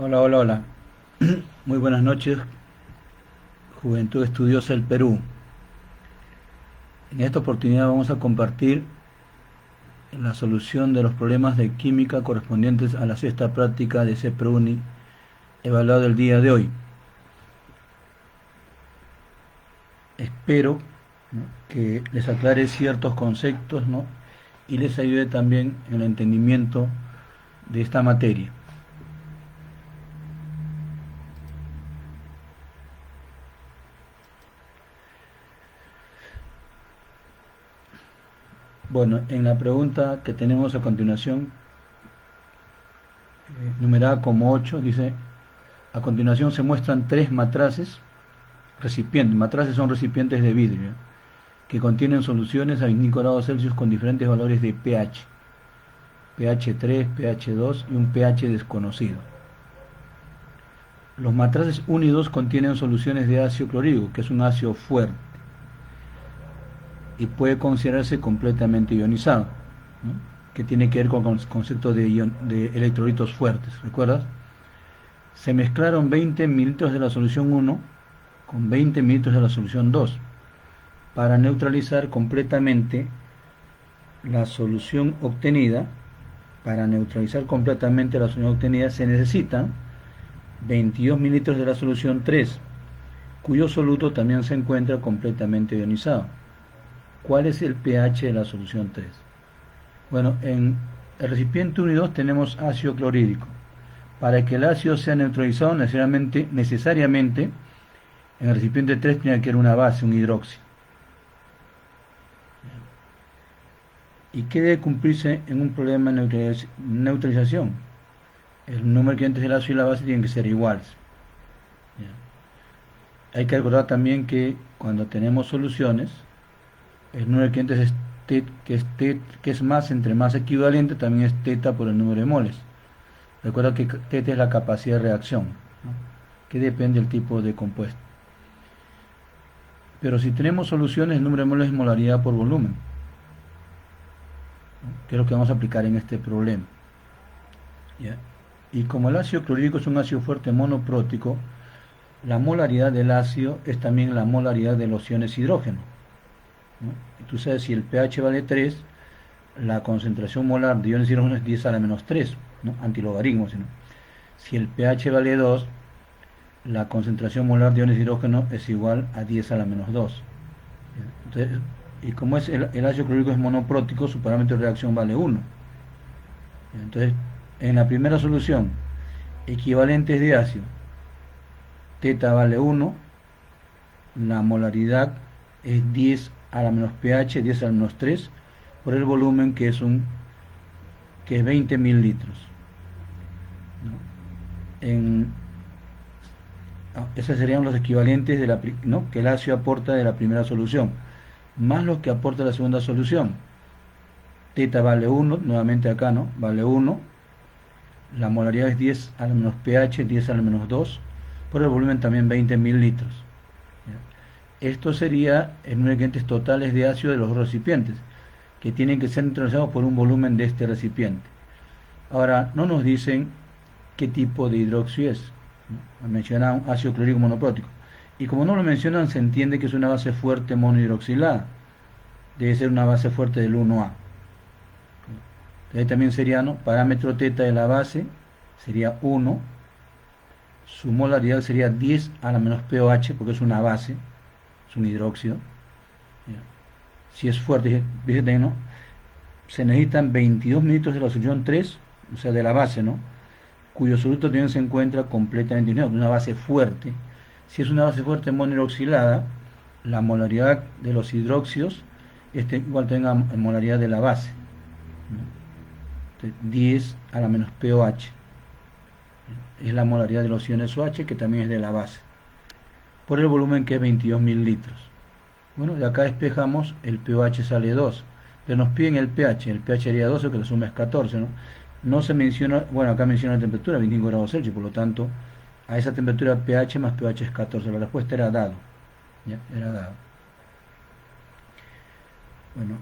Hola, hola, hola. Muy buenas noches, Juventud Estudiosa del Perú. En esta oportunidad vamos a compartir la solución de los problemas de química correspondientes a la sexta práctica de CEPRUNI evaluado el día de hoy. Espero, ¿no?, que les aclare ciertos conceptos, ¿no?, y les ayude también en el entendimiento de esta materia. Bueno, en la pregunta que tenemos a continuación, numerada como 8, dice: a continuación se muestran tres matraces recipientes. Matraces son recipientes de vidrio que contienen soluciones a 25 grados Celsius con diferentes valores de pH, pH 3, pH 2 y un pH desconocido. Los matraces 1 y 2 contienen soluciones de ácido clorhídrico, que es un ácido fuerte y puede considerarse completamente ionizado, ¿no?, que tiene que ver con el concepto de electrolitos fuertes. ¿Recuerdas? Se mezclaron 20 mililitros de la solución 1 con 20 mililitros de la solución 2 para neutralizar completamente la solución obtenida. Para neutralizar completamente la solución obtenida se necesitan 22 mililitros de la solución 3, cuyo soluto también se encuentra completamente ionizado. ¿Cuál es el pH de la solución 3? Bueno, en el recipiente 1 y 2 tenemos ácido clorhídrico. Para que el ácido sea neutralizado, necesariamente en el recipiente 3 tiene que haber una base, un hidróxido. ¿Y qué debe cumplirse en un problema de neutralización? El número de clientes del ácido y la base tienen que ser iguales. Hay que recordar también que cuando tenemos soluciones, el número de clientes es que es más entre más equivalente, también es teta por el número de moles. Recuerda que teta es la capacidad de reacción, ¿no?, que depende del tipo de compuesto. Pero si tenemos soluciones, el número de moles es molaridad por volumen, ¿no?, que es lo que vamos a aplicar en este problema. ¿Ya? Y como el ácido clorhídrico es un ácido fuerte monoprótico, la molaridad del ácido es también la molaridad de los iones hidrógeno, ¿no? Y tú sabes, si el pH vale 3, la concentración molar de iones hidrógeno es 10 a la menos 3, ¿no?, antilogaritmo, ¿no? Si el pH vale 2, la concentración molar de iones hidrógeno es igual a 10 a la menos 2. Entonces, y como el ácido clorhídrico es monoprótico, su parámetro de reacción vale 1. Entonces, en la primera solución, equivalentes de ácido, teta vale 1, la molaridad es 10 a la menos pH, 10 a la menos 3, por el volumen que es 20 mililitros, ¿no? Esos serían los equivalentes de ¿no?, que el ácido aporta de la primera solución, más los que aporta la segunda solución. Teta vale 1, nuevamente acá, ¿no?, vale 1, la molaridad es 10 a la menos pH, 10 a la menos 2, por el volumen también 20 mililitros. Esto sería el número de ingredientes totales de ácido de los recipientes, que tienen que ser neutralizados por un volumen de este recipiente. Ahora, no nos dicen qué tipo de hidróxido es, ¿no? Mencionan ácido clorhídrico monoprótico. Y como no lo mencionan, se entiende que es una base fuerte monohidroxilada. Debe ser una base fuerte del 1A. Ahí también sería, ¿no?, parámetro teta de la base sería 1. Su molaridad sería 10 a la menos pOH, porque es una base, es un hidróxido. Si es fuerte, fíjate, ¿no?, se necesitan 22 mililitros de la solución 3, o sea, de la base, ¿no?, cuyo soluto también se encuentra completamente ionizado, una base fuerte. Si es una base fuerte monohidroxilada, la molaridad de los hidróxidos igual tenga molaridad de la base, ¿no?, 10 a la menos pOH. Es la molaridad de los iones OH, que también es de la base, por el volumen, que es 22 mililitros. Bueno, de acá despejamos, el pOH sale 2, pero nos piden el pH sería 12, que la suma es 14, ¿no? No se menciona, bueno, acá menciona la temperatura, 25 grados Celsius, por lo tanto, a esa temperatura pH más pH es 14, la respuesta era dado, ¿ya? Era dado. Bueno,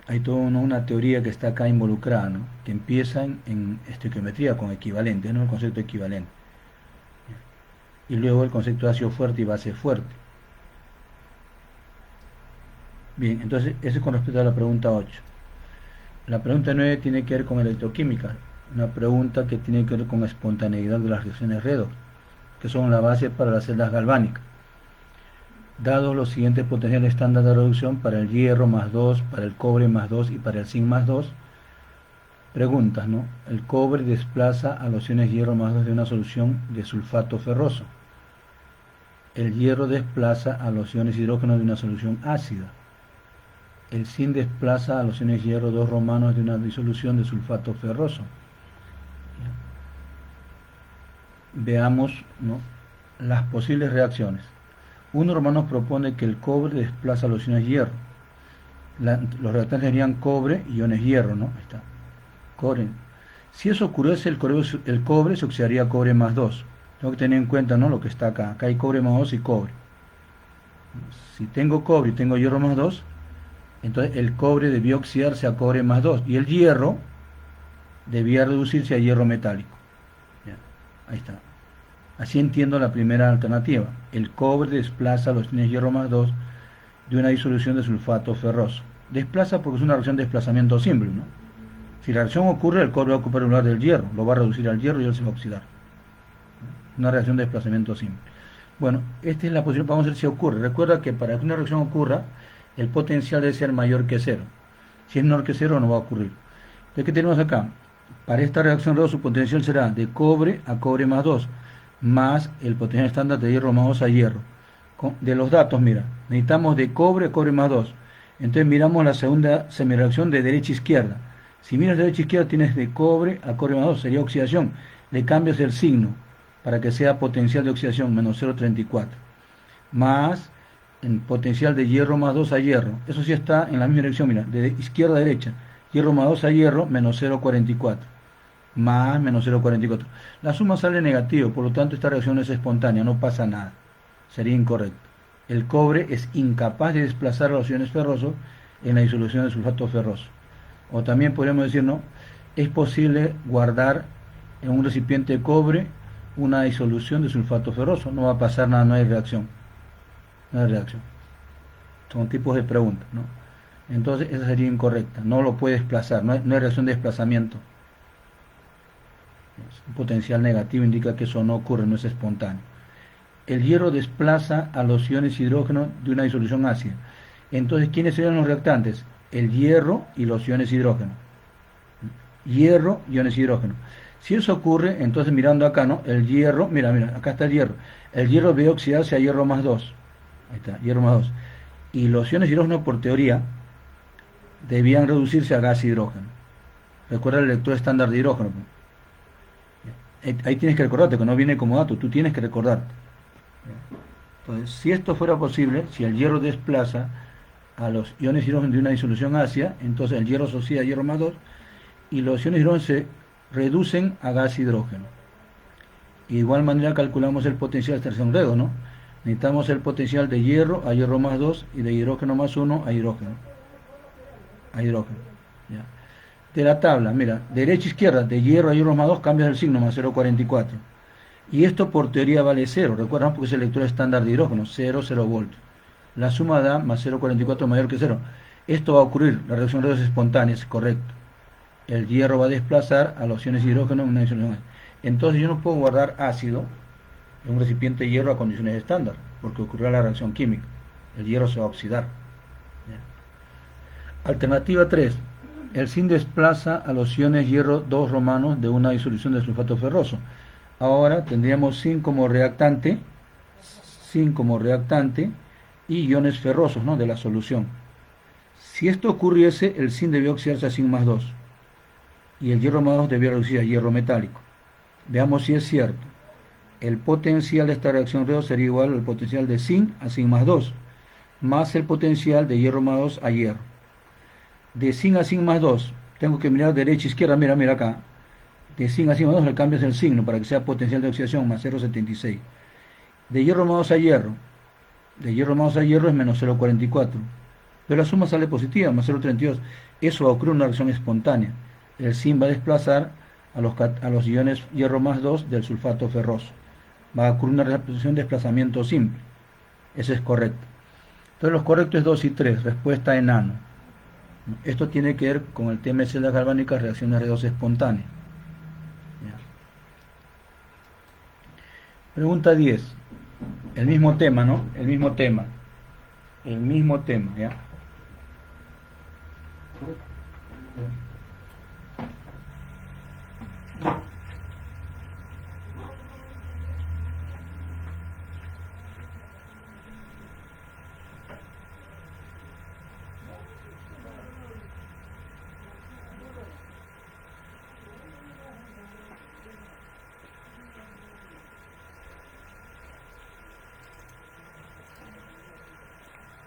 hay toda una teoría que está acá involucrada, ¿no? Que empieza en estequiometría con equivalente, ¿no? El concepto equivalente. Y luego el concepto de ácido fuerte y base fuerte. Bien, entonces eso es con respecto a la pregunta 8. La pregunta 9 tiene que ver con electroquímica, una pregunta que tiene que ver con espontaneidad de las reacciones redox, que son la base para las celdas galvánicas. Dados los siguientes potenciales estándar de reducción para el hierro más 2, para el cobre más 2 y para el zinc más 2, preguntas, ¿no? El cobre desplaza a los iones hierro más 2 de una solución de sulfato ferroso. El hierro desplaza a los iones hidrógeno de una solución ácida. El zinc desplaza a los iones hierro 2 romanos de una disolución de sulfato ferroso. Veamos, ¿no?, las posibles reacciones. Uno romano propone que el cobre desplaza a los iones hierro. Los reactantes serían cobre y iones hierro, ¿no? Ahí está. Cobre. Si eso ocurriese, el cobre se oxidaría a cobre más 2. Tengo que tener en cuenta, ¿no?, lo que está acá. Acá hay cobre más 2 y cobre. Si tengo cobre y tengo hierro más 2, entonces el cobre debía oxidarse a cobre más 2 y el hierro debía reducirse a hierro metálico. Ya, ahí está. Así entiendo la primera alternativa. El cobre desplaza los iones hierro más 2 de una disolución de sulfato ferroso. Desplaza porque es una reacción de desplazamiento simple, ¿no? Si la reacción ocurre, el cobre va a ocupar el lugar del hierro, lo va a reducir al hierro y él se va a oxidar. Una reacción de desplazamiento simple. Bueno, esta es la posición. Vamos a ver si ocurre. Recuerda que para que una reacción ocurra, el potencial debe ser mayor que 0. Si es menor que 0, no va a ocurrir. Entonces, ¿qué tenemos acá? Para esta reacción redox, su potencial será de cobre a cobre más 2, más el potencial estándar de hierro más 2 a hierro. De los datos, mira, necesitamos de cobre a cobre más 2. Entonces miramos la segunda semireacción de derecha a izquierda. Si miras de derecha a izquierda, tienes de cobre a cobre más 2, sería oxidación. Le cambias el signo para que sea potencial de oxidación, menos 0,34. Más en potencial de hierro más 2 a hierro. Eso sí está en la misma dirección, mira, de izquierda a derecha. Hierro más 2 a hierro, menos 0,44. Más menos 0,44. La suma sale negativo, por lo tanto esta reacción es espontánea, no pasa nada. Sería incorrecto. El cobre es incapaz de desplazar a los iones ferrosos en la disolución de sulfato ferroso. O también podríamos decir, no, es posible guardar en un recipiente de cobre una disolución de sulfato ferroso. No va a pasar nada, no hay reacción. No hay reacción. Son tipos de preguntas, ¿no? Entonces esa sería incorrecta. No lo puede desplazar, no hay reacción de desplazamiento. Un potencial negativo indica que eso no ocurre, no es espontáneo. El hierro desplaza a los iones hidrógeno de una disolución ácida. Entonces, ¿quiénes serían los reactantes? El hierro y los iones hidrógeno. Hierro, iones hidrógeno. Si eso ocurre, entonces mirando acá, ¿no? El hierro, mira, acá está el hierro. El hierro debe oxidarse a hierro más 2. Ahí está, hierro más 2. Y los iones hidrógeno, por teoría, debían reducirse a gas hidrógeno. Recuerda el electrón estándar de hidrógeno. Ahí tienes que recordarte, que no viene como dato, tú tienes que recordarte. Entonces, si esto fuera posible, si el hierro desplaza a los iones hidrógeno de una disolución ácida, entonces el hierro se oxida a hierro más 2 y los iones hidrógeno se reducen a gas hidrógeno. De igual manera calculamos el potencial de extracción redox, ¿no? Necesitamos el potencial de hierro a hierro más 2 y de hidrógeno más 1 a hidrógeno. Ya. De la tabla, mira, derecha a izquierda, de hierro a hierro más 2, cambias el signo, más 0,44. Y esto por teoría vale 0, recuerdan, porque es el electrón estándar de hidrógeno, 0 voltios. La suma da más 0,44 mayor que 0. Esto va a ocurrir, la reacción redox es espontánea, es correcto. El hierro va a desplazar a los iones de hidrógeno en una disolución. Entonces yo no puedo guardar ácido en un recipiente de hierro a condiciones estándar, porque ocurrirá la reacción química. El hierro se va a oxidar. Alternativa 3. El zinc desplaza a los iones hierro 2 romanos de una disolución de sulfato ferroso. Ahora tendríamos zinc como reactante y iones ferrosos, ¿no?, de la solución. Si esto ocurriese, el zinc debió oxidarse a zinc más 2 y el hierro más 2 debió reducirse a hierro metálico. Veamos si es cierto. El potencial de esta reacción redox sería igual al potencial de zinc a zinc más 2, más el potencial de hierro más 2 a hierro. De zinc a zinc más 2, tengo que mirar derecha, izquierda, mira acá. De zinc a zinc más 2 le cambias el signo para que sea potencial de oxidación, más 0,76. De hierro más 2 a hierro, es menos 0,44. pero la suma sale positiva, más 0,32. Eso va a ocurrir una reacción espontánea. El zinc va a desplazar a los iones hierro más 2 del sulfato ferroso. Va a ocurrir una reacción de desplazamiento simple. Eso es correcto. Entonces los correctos es 2 y 3, respuesta enano. Esto tiene que ver con el tema de celdas galvánicas, reacciones R2 espontáneas. Pregunta 10. El mismo tema, ¿no? El mismo tema, ¿ya?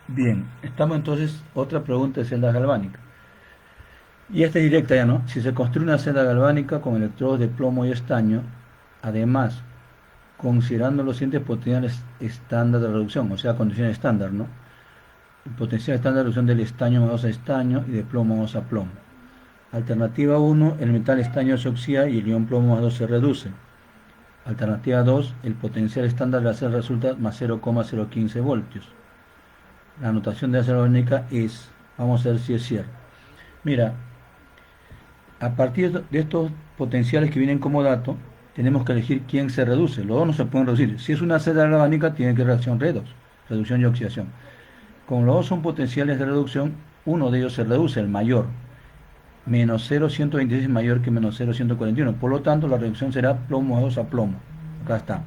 Bien, estamos entonces, otra pregunta de celdas galvánicas. Y esta es directa ya, ¿no? Si se construye una celda galvánica con electrodos de plomo y estaño, además, considerando los siguientes potenciales estándar de reducción, o sea, condiciones estándar, ¿no? El potencial estándar de reducción del estaño más 2 a estaño y de plomo más 2 a plomo. Alternativa 1, el metal estaño se oxida y el ion plomo más 2 se reduce. Alternativa 2, el potencial estándar de la celda resulta más 0,015 voltios. La anotación de la celda galvánica es, vamos a ver si es cierto. Mira, a partir de estos potenciales que vienen como dato, tenemos que elegir quién se reduce. Los dos no se pueden reducir. Si es una celda galvánica, tiene que reacción redox, reducción y oxidación. Como los dos son potenciales de reducción, uno de ellos se reduce, el mayor. Menos 0,126 es mayor que menos 0,141. Por lo tanto, la reducción será plomo más 2 a plomo. Acá está.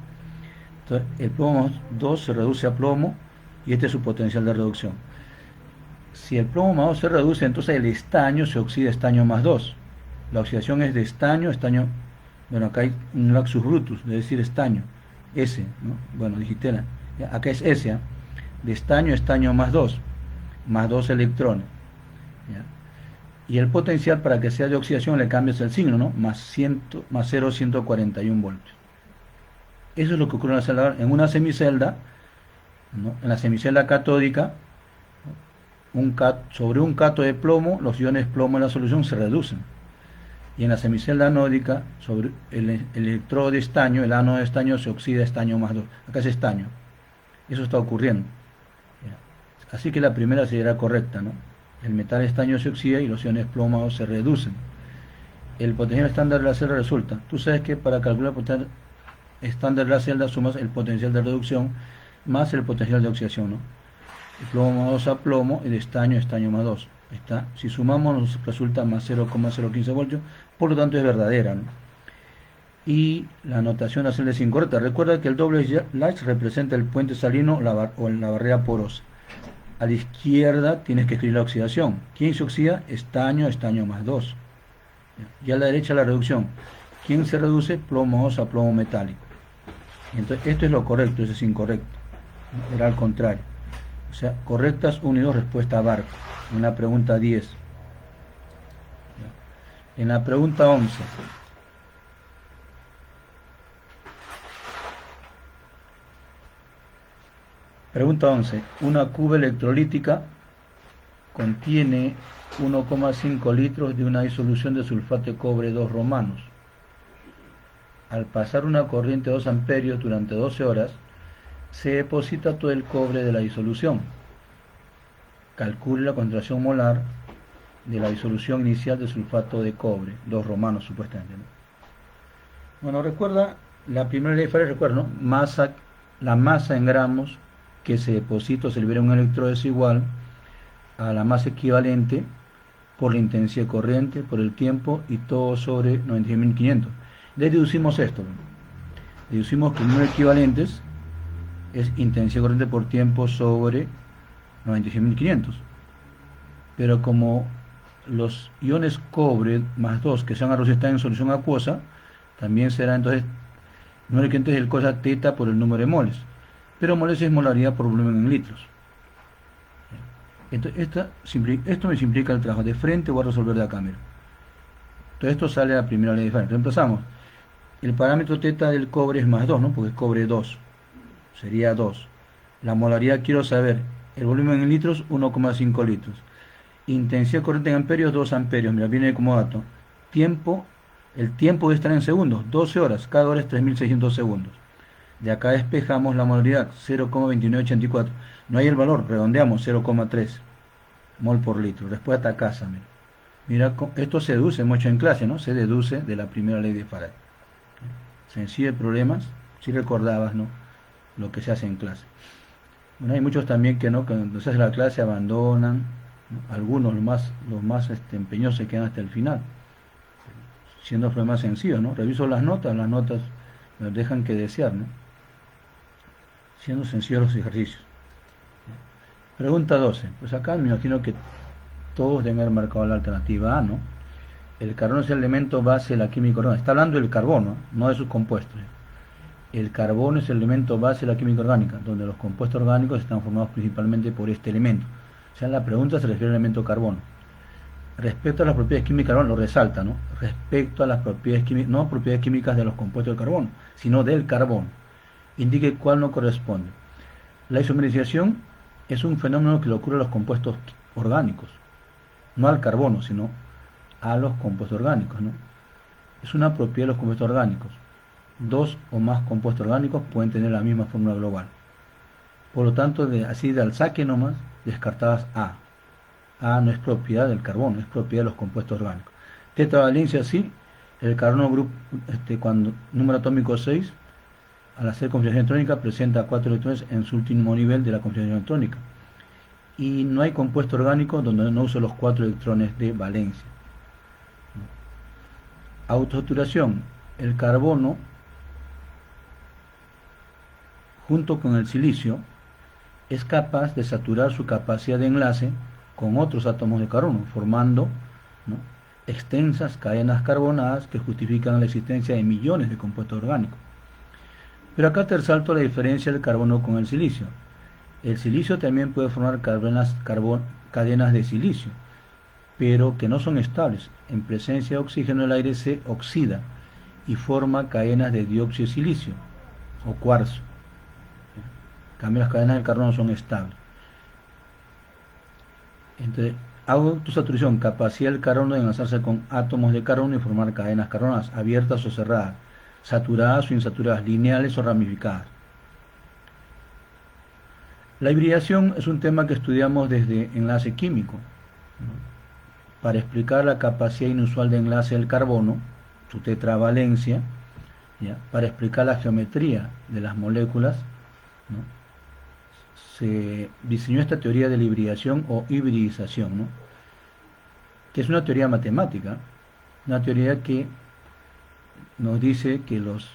Entonces, el plomo más 2 se reduce a plomo y este es su potencial de reducción. Si el plomo más 2 se reduce, entonces el estaño se oxida a estaño más 2. La oxidación es de estaño, bueno, acá hay un laxus brutus, es decir, estaño, S, ¿no? Bueno, digitela, acá es S, ¿eh? De estaño a estaño más 2 electrones, ¿ya? Y el potencial para que sea de oxidación le cambias el signo, ¿no? Más 0,141 voltios. Eso es lo que ocurre en una semicelda, ¿no? En la semicelda catódica, sobre un cato de plomo, los iones plomo en la solución se reducen. Y en la semicelda anódica, sobre el electrodo de estaño, el ánodo de estaño se oxida a estaño más 2. Acá es estaño. Eso está ocurriendo. Así que la primera sería correcta, ¿no? El metal estaño se oxida y los iones plomo se reducen. El potencial estándar de la celda resulta. Tú sabes que para calcular el potencial estándar de la celda sumas el potencial de reducción más el potencial de oxidación, ¿no? El plomo más 2 a plomo y de estaño a estaño más 2. Está. Si sumamos nos resulta más 0,015 voltios, por lo tanto es verdadera, ¿no? Y la anotación de la celda es incorrecta. Recuerda que el doble Lach representa el puente salino o la barrera porosa. A la izquierda tienes que escribir la oxidación. ¿Quién se oxida? Estaño, estaño más 2. Y a la derecha la reducción. ¿Quién se reduce? Plomo 2 a plomo metálico. Entonces esto es lo correcto, eso es incorrecto. Era al contrario. O sea, correctas 1 y 2, respuesta Barco. En la pregunta 10. En la pregunta 11. Pregunta 11. Una cuba electrolítica contiene 1,5 litros de una disolución de sulfato de cobre 2 romanos. Al pasar una corriente de 2 amperios durante 12 horas, se deposita todo el cobre de la disolución. Calcule la concentración molar de la disolución inicial de sulfato de cobre, 2 romanos supuestamente, ¿no? Bueno, recuerda, la primera ley de Farey, recuerda, ¿no? La masa en gramos que se deposita o se libera un electrodo es igual a la masa equivalente por la intensidad de corriente, por el tiempo y todo sobre 96.500. Deducimos esto, ¿no? Deducimos que el número de equivalentes es intensidad corriente por tiempo sobre 96.500. Pero como los iones cobre más 2 que se van a reducir están en solución acuosa, también será entonces el número de equivalentes del cosa teta por el número de moles. Pero moles es molaridad por volumen en litros. Entonces, esto me simplifica el trabajo. De frente voy a resolver de acá, mira. Entonces esto sale a la primera ley de Farey. Reemplazamos. El parámetro teta del cobre es más 2, ¿no? Porque es cobre 2. Sería 2. La molaridad quiero saber El volumen en litros, 1,5 litros. Intensidad corriente en amperios, 2 amperios. Mira, viene como dato. Tiempo, el tiempo de estar en segundos, 12 horas. Cada hora es 3.600 segundos. De acá despejamos la modalidad, 0,2984. No hay el valor, redondeamos, 0,3 mol por litro. Respuesta a casa, mira. Mira, esto se deduce mucho en clase, ¿no? Se deduce de la primera ley de Faraday. Sencillo de problemas, si recordabas, ¿no? Lo que se hace en clase. Bueno, hay muchos también que no, que cuando se hace la clase abandonan, ¿no? Algunos, los más empeñosos, se quedan hasta el final, siendo problemas sencillos, ¿no? Reviso las notas me dejan que desear, ¿no? Siendo sencillos los ejercicios. Pregunta 12. Pues acá me imagino que todos deben haber marcado la alternativa A, ¿no? El carbono es el elemento base de la química orgánica. Está hablando del carbono, no de sus compuestos. El carbono es el elemento base de la química orgánica, donde los compuestos orgánicos están formados principalmente por este elemento. O sea, la pregunta se refiere al elemento carbono. Respecto a las propiedades químicas del carbono, lo resalta, ¿no? Respecto a las propiedades químicas, no propiedades químicas de los compuestos de carbono, sino del carbono. Indique cuál no corresponde. La isomerización es un fenómeno que le ocurre a los compuestos orgánicos, no al carbono, sino a los compuestos orgánicos, ¿no? Es una propiedad de los compuestos orgánicos. Dos o más compuestos orgánicos pueden tener la misma fórmula global. Por lo tanto, así de al saque nomás, descartadas A. A no es propiedad del carbono, es propiedad de los compuestos orgánicos. Tetravalencia sí, el carbono grupo, cuando número atómico 6, al hacer configuración electrónica, presenta 4 electrones en su último nivel de la configuración electrónica. Y no hay compuesto orgánico donde no use los 4 electrones de valencia. Autosaturación. El carbono, junto con el silicio, es capaz de saturar su capacidad de enlace con otros átomos de carbono, formando, ¿no?, extensas cadenas carbonadas que justifican la existencia de millones de compuestos orgánicos. Pero acá te resalto la diferencia del carbono con el silicio. El silicio también puede formar cadenas de silicio, pero que no son estables. En presencia de oxígeno, el aire se oxida y forma cadenas de dióxido de silicio o cuarzo. En cambio, las cadenas del carbono son estables. Entonces, autosaturación, capacidad del carbono de enlazarse con átomos de carbono y formar cadenas carbonadas, abiertas o cerradas, saturadas o insaturadas, lineales o ramificadas. La hibridación es un tema que estudiamos desde enlace químico, ¿no?, para explicar la capacidad inusual de enlace del carbono, su tetravalencia, ¿ya?, para explicar la geometría de las moléculas, ¿no?, se diseñó esta teoría de la hibridación o hibridización, ¿no?, que es una teoría matemática, una teoría que nos dice que los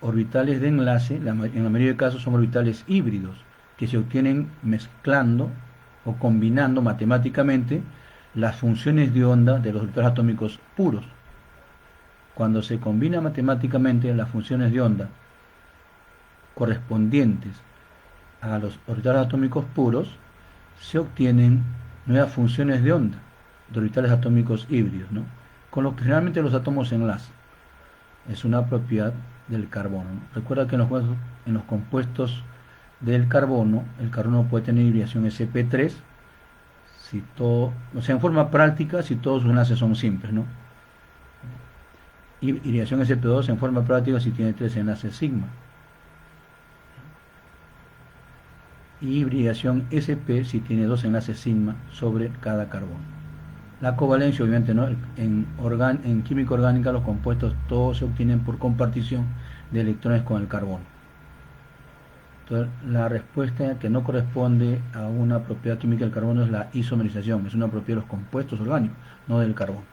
orbitales de enlace, en la mayoría de casos, son orbitales híbridos, que se obtienen mezclando o combinando matemáticamente las funciones de onda de los orbitales atómicos puros. Cuando se combina matemáticamente las funciones de onda correspondientes a los orbitales atómicos puros, se obtienen nuevas funciones de onda de orbitales atómicos híbridos, ¿no?, con lo que generalmente los átomos se enlazan. Es una propiedad del carbono, ¿no? Recuerda que en los compuestos del carbono, el carbono puede tener hibridación sp3, o sea, en forma práctica, si todos sus enlaces son simples, ¿no? Y hibridación sp2 en forma práctica si tiene 3 enlaces sigma. Y hibridación sp si tiene 2 enlaces sigma sobre cada carbono. La covalencia, obviamente, ¿no? En química orgánica los compuestos todos se obtienen por compartición de electrones con el carbono. Entonces, la respuesta que no corresponde a una propiedad química del carbono es la isomerización, es una propiedad de los compuestos orgánicos, no del carbono.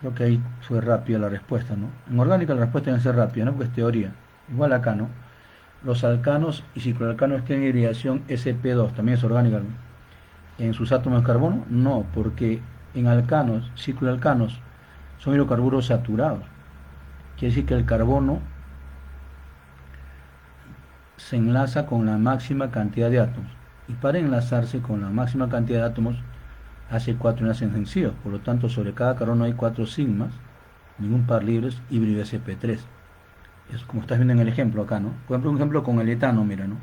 Creo que ahí fue rápida la respuesta, ¿no? En orgánica la respuesta debe ser rápida, ¿no?, porque es teoría. Igual acá, ¿no? Los alcanos y cicloalcanos tienen hibridación sp2, también es orgánica, ¿no?, en sus átomos de carbono. No, porque en alcanos, cicloalcanos, son hidrocarburos saturados. Quiere decir que el carbono se enlaza con la máxima cantidad de átomos, y para enlazarse con la máxima cantidad de átomos hace 4 enlaces sencillos. Por lo tanto, sobre cada carbono hay 4 sigmas, ningún par libres, híbrido sp3. Es como estás viendo en el ejemplo acá, ¿no? Por ejemplo, un ejemplo con el etano, mira, ¿no?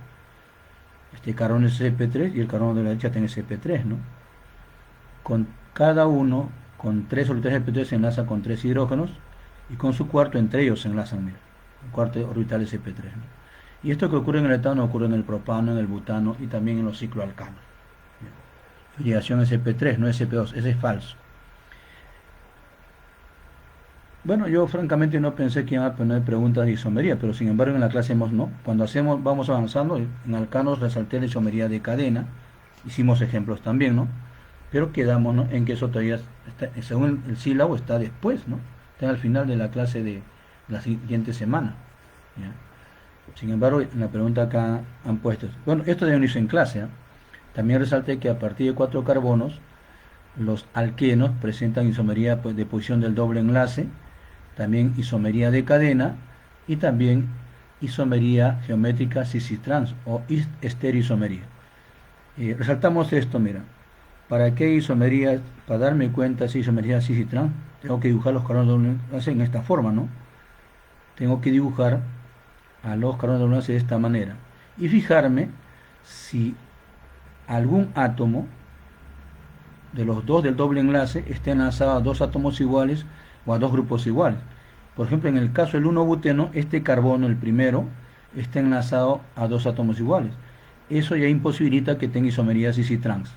Este carbono es Sp3 y el carbono de la derecha tiene Sp3, ¿no? Con cada uno, con 3 orbitales Sp3 se enlaza con 3 hidrógenos y con su cuarto entre ellos se enlazan, mira, el cuarto orbital Sp3, ¿no? Y esto que ocurre en el etano ocurre en el propano, en el butano y también en los cicloalcanos. Filiación Sp3, no Sp2, ese es falso. Bueno, yo francamente no pensé que iban a poner preguntas de isomería, pero sin embargo en la clase no. Cuando vamos avanzando, en alcanos resalté la isomería de cadena, hicimos ejemplos también, ¿no? Pero quedamos, ¿no?, en que eso todavía, según el sílabo, está después, ¿no? Está al final de la clase de la siguiente semana, ¿ya? Sin embargo, en la pregunta acá han puesto, bueno, esto ya lo hice en clase, ¿eh? También resalté que a partir de 4 carbonos, los alquenos presentan isomería de posición del doble enlace, también isomería de cadena y también isomería geométrica cis-trans o estereoisomería. Resaltamos esto, mira, ¿para qué isomería? Para darme cuenta si isomería cis-trans, tengo que dibujar los carbonos de doble enlace en esta forma, ¿no? Tengo que dibujar a los carbonos de doble enlace de esta manera y fijarme si algún átomo de los dos del doble enlace está enlazado a dos átomos iguales o a dos grupos iguales. Por ejemplo, en el caso del 1-buteno, este carbono, el primero, está enlazado a dos átomos iguales. Eso ya imposibilita que tenga isomería cis-trans.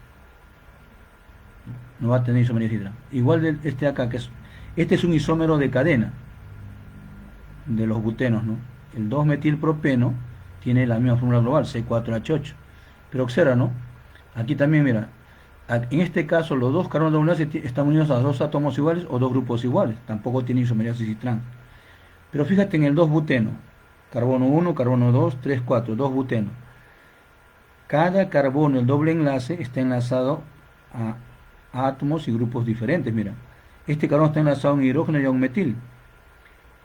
No va a tener isomería cis-trans. Igual de este acá, este es un isómero de cadena de los butenos, ¿no? El 2-metilpropeno tiene la misma fórmula global, C4H8. Pero observa, ¿no? Aquí también, mira, en este caso los dos carbonos de doble enlace están unidos a dos átomos iguales o dos grupos iguales, tampoco tiene isomería cis-trans. Pero fíjate en el 2-buteno, carbono 1, carbono 2, 3, 4, 2-buteno. Cada carbono, el doble enlace, está enlazado a átomos y grupos diferentes, mira. Este carbono está enlazado a un hidrógeno y a un metil.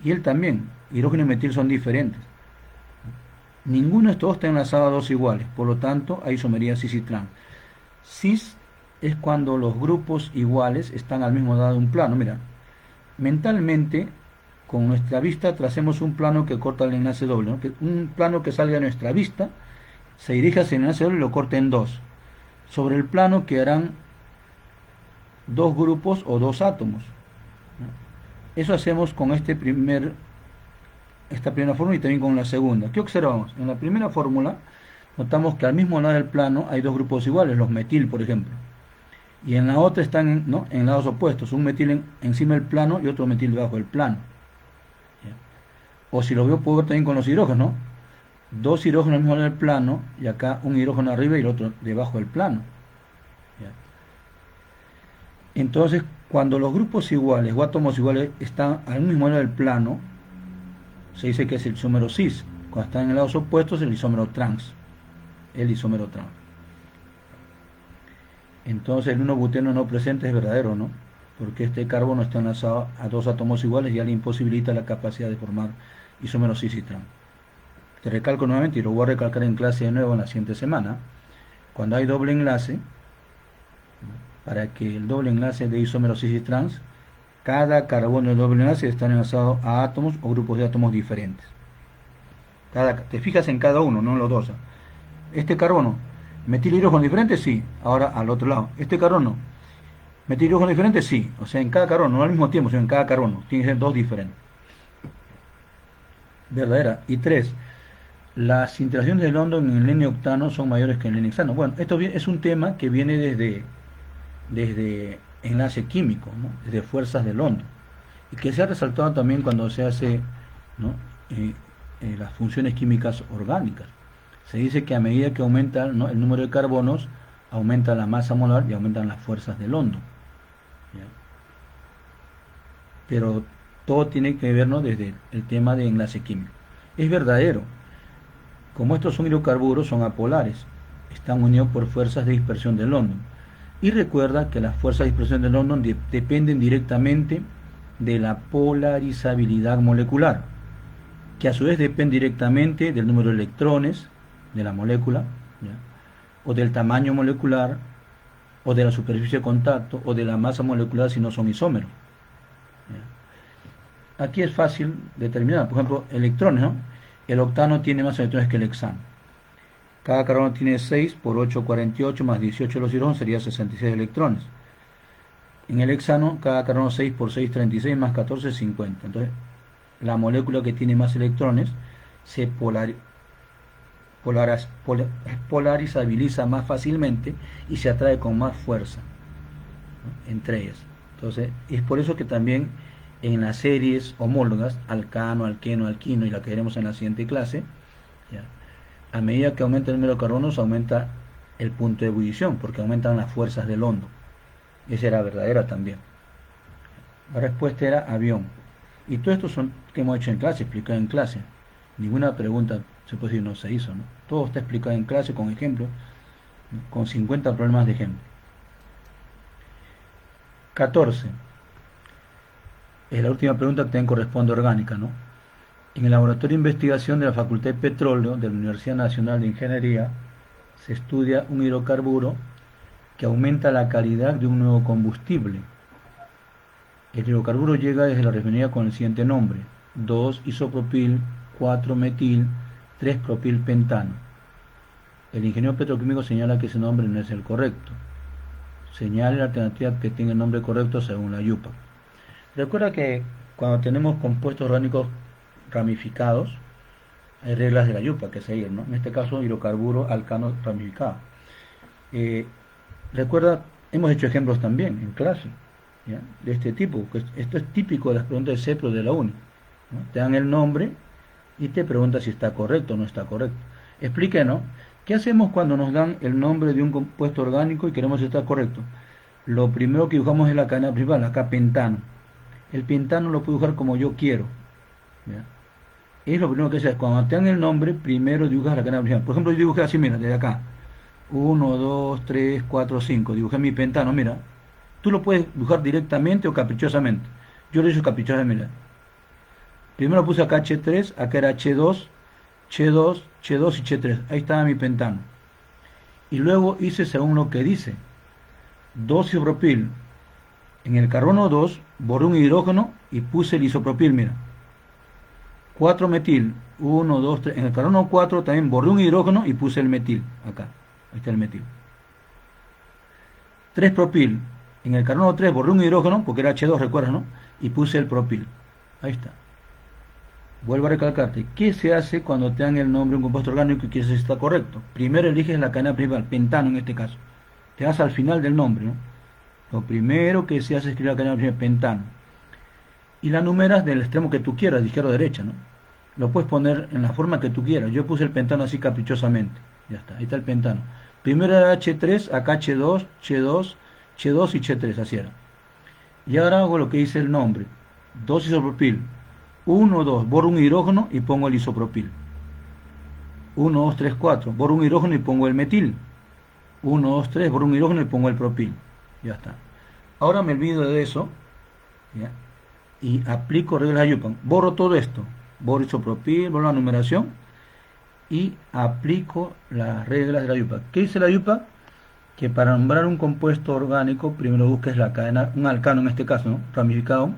Y él también, hidrógeno y metil son diferentes. Ninguno de estos dos está enlazado a dos iguales, por lo tanto hay isomería cis-trans. Cis es cuando los grupos iguales están al mismo lado de un plano. Mira, mentalmente, con nuestra vista, tracemos un plano que corta el enlace doble, ¿no? Un plano que salga a nuestra vista, se dirige hacia el enlace doble y lo corta en dos. Sobre el plano quedarán dos grupos o dos átomos, ¿no? Eso hacemos con esta primera fórmula y también con la segunda. ¿Qué observamos? En la primera fórmula notamos que al mismo lado del plano hay dos grupos iguales, los metil, por ejemplo. Y en la otra están, ¿no?, en lados opuestos, un metil encima del plano y otro metil debajo del plano. ¿Ya? O si lo veo, puedo ver también con los hidrógenos, ¿no? Dos hidrógenos al mismo lado del plano y acá un hidrógeno arriba y el otro debajo del plano. ¿Ya? Entonces, cuando los grupos iguales o átomos iguales están al mismo lado del plano, se dice que es el isómero cis. Cuando están en lados opuestos, el isómero trans. El isómero trans. Entonces el 1-buteno no presente es verdadero, ¿no? Porque este carbono está enlazado a dos átomos iguales y ya le imposibilita la capacidad de formar isómeros cis y trans. Te recalco nuevamente, y lo voy a recalcar en clase de nuevo en la siguiente semana, cuando hay doble enlace, para que el doble enlace de isómeros cis y trans, cada carbono del doble enlace está enlazado a átomos o grupos de átomos diferentes. Te fijas en cada uno, no en los dos. Este carbono, ¿metil hidrógeno diferente? Sí. Ahora al otro lado. Este carbono, ¿metil hidrógeno diferente? Sí. O sea, en cada carbono, no al mismo tiempo, sino en cada carbono. Tiene que ser dos diferentes. Verdadera. Y 3. Las interacciones de London en el N-octano son mayores que en el N-hexano. Bueno, esto es un tema que viene desde enlace químico, ¿no? Desde fuerzas de London. Y que se ha resaltado también cuando se hace, ¿no?, las funciones químicas orgánicas. Se dice que a medida que aumenta, ¿no?, el número de carbonos, aumenta la masa molar y aumentan las fuerzas de London. ¿Ya? Pero todo tiene que ver, ¿no?, desde el tema de enlace químico. Es verdadero. Como estos son hidrocarburos, son apolares. Están unidos por fuerzas de dispersión de London. Y recuerda que las fuerzas de dispersión de London dependen directamente de la polarizabilidad molecular, que a su vez depende directamente del número de electrones de la molécula, ¿ya?, o del tamaño molecular, o de la superficie de contacto, o de la masa molecular si no son isómeros. ¿Ya? Aquí es fácil determinar, por ejemplo, electrones, ¿no? El octano tiene más electrones que el hexano. Cada carbono tiene 6 por 8, 48, más 18 los hidrógenos sería 66 electrones. En el hexano, cada carbono 6 por 6, 36, más 14, 50. Entonces, la molécula que tiene más electrones se polarizabiliza más fácilmente y se atrae con más fuerza, ¿no?, entre ellas. Entonces, es por eso que también en las series homólogas, alcano, alqueno, alquino, y la que veremos en la siguiente clase, ¿ya?, a medida que aumenta el número de carbonos, aumenta el punto de ebullición, porque aumentan las fuerzas del hondo. Esa era verdadera también. La respuesta era avión. Y todo esto son que hemos hecho en clase, explicado en clase. Ninguna pregunta se puede decir no se hizo, ¿no? Todo está explicado en clase con ejemplos, ¿no?, con 50 problemas de ejemplo. 14. Es la última pregunta que también corresponde a orgánica, ¿no? En el laboratorio de investigación de la Facultad de Petróleo de la Universidad Nacional de Ingeniería se estudia un hidrocarburo que aumenta la calidad de un nuevo combustible. El hidrocarburo llega desde la refinería con el siguiente nombre: 2-isopropil, 4-metil, 3-propilpentano. El ingeniero petroquímico señala que ese nombre no es el correcto. Señale la alternativa que tenga el nombre correcto según la IUPAC. Recuerda que cuando tenemos compuestos orgánicos ramificados, hay reglas de la IUPAC que seguir, ¿no? En este caso, hidrocarburo alcano ramificado. Recuerda, hemos hecho ejemplos también en clase, ¿ya?, de este tipo. Esto es típico de las preguntas de CEPRO de la UNI, ¿no? Te dan el nombre y te preguntan si está correcto o no está correcto. Explique, ¿no? ¿Qué hacemos cuando nos dan el nombre de un compuesto orgánico y queremos si está correcto? Lo primero que dibujamos es la cadena principal, acá pentano. El pentano lo puedo dibujar como yo quiero, ¿ya? Es lo primero que se hace. Cuando te dan el nombre, primero dibujas la cadena principal. Por ejemplo, yo dibujé así, mira, desde acá. 1, 2, 3, 4, 5. Dibujé mi pentano, mira. Tú lo puedes dibujar directamente o caprichosamente. Yo lo hice caprichosamente, mira. Primero puse acá H3, acá era H2, H2, H2 y H3. Ahí estaba mi pentano. Y luego hice según lo que dice. 2-isopropil. En el carbono 2 borré un hidrógeno y puse el isopropil, mira. 4-metil. 1, 2, 3. En el carbono 4 también borré un hidrógeno y puse el metil. Acá. Ahí está el metil. 3-propil. En el carbono 3 borré un hidrógeno, porque era H2, recuerdas, ¿no? Y puse el propil. Ahí está. Vuelvo a recalcarte. ¿Qué se hace cuando te dan el nombre de un compuesto orgánico y quieres si está correcto? Primero eliges la cadena principal, pentano en este caso. Te vas al final del nombre, ¿no? Lo primero que se hace es escribir la cadena principal, pentano. Y la numeras del extremo que tú quieras, de izquierda a derecha, ¿no? Lo puedes poner en la forma que tú quieras. Yo puse el pentano así caprichosamente. Ya está, ahí está el pentano. Primero era H3, acá H2, H2, H2 y H3, así era. Y ahora hago lo que dice el nombre. 2-isopropil. 1, 2, borro un hidrógeno y pongo el isopropil. 1, 2, 3, 4, borro un hidrógeno y pongo el metil. 1, 2, 3, borro un hidrógeno y pongo el propil. Ya está. Ahora me olvido de eso, ¿ya?, y aplico reglas de IUPAC. Borro todo esto. Borro isopropil, borro la numeración y aplico las reglas de la IUPAC. ¿Qué dice la IUPAC? Que para nombrar un compuesto orgánico, primero busques la cadena, un alcano en este caso, ¿no?, ramificado,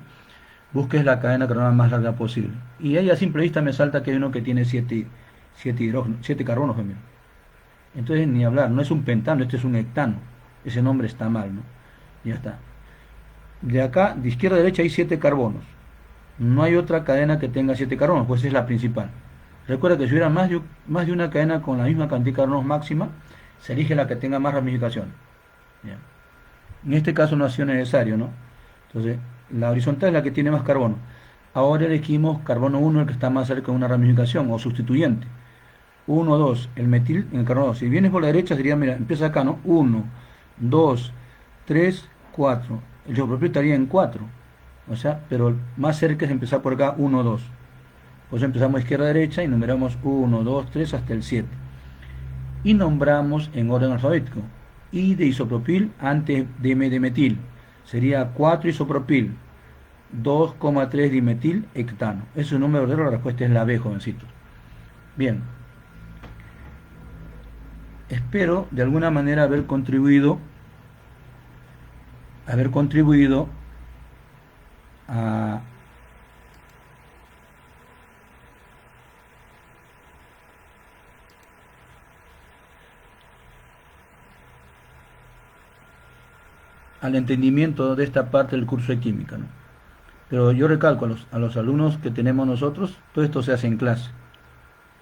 busques la cadena carbonada más larga posible. Y ahí a simple vista me salta que hay uno que tiene 7 hidrógenos, 7 carbonos. Entonces ni hablar, no es un pentano, este es un hectano. Ese nombre está mal, ¿no? Ya está. De acá, de izquierda a derecha, hay 7 carbonos. No hay otra cadena que tenga 7 carbonos, pues es la principal. Recuerda que si hubiera más de una cadena con la misma cantidad de carbonos máxima, se elige la que tenga más ramificación. ¿Ya? En este caso no ha sido necesario, ¿no? Entonces, la horizontal es la que tiene más carbono. Ahora elegimos carbono 1, el que está más cerca de una ramificación o sustituyente. 1, 2, el metil en el carbono 2. Si vienes por la derecha sería, mira, empieza acá, ¿no? 1, 2, 3, 4. El isopropil estaría en 4. O sea, pero más cerca es empezar por acá, 1, 2. Pues empezamos izquierda a derecha y numeramos 1, 2, 3 hasta el 7. Y nombramos en orden alfabético. I de isopropil antes de M de metil. Sería 4 isopropil, 2,3 dimetil hectano. Ese es un número verdadero, la respuesta es la B, jovencitos. Bien. Espero de alguna manera haber contribuido a al entendimiento de esta parte del curso de química, ¿no? Pero yo recalco a los alumnos que tenemos nosotros, todo esto se hace en clase,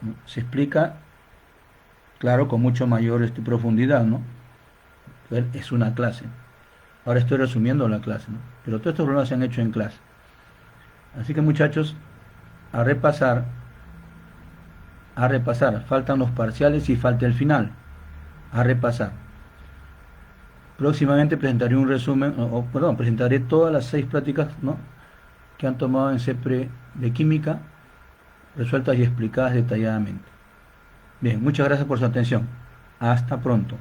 ¿no? Se explica, claro, con mucho mayor profundidad, ¿no? Es una clase. Ahora estoy resumiendo la clase, ¿no? Pero todos estos problemas se han hecho en clase. Así que muchachos, a repasar, faltan los parciales y falta el final, a repasar. Próximamente presentaré un resumen, perdón, presentaré todas las 6 prácticas, ¿no?, que han tomado en CEPRE de química, resueltas y explicadas detalladamente. Bien, muchas gracias por su atención. Hasta pronto.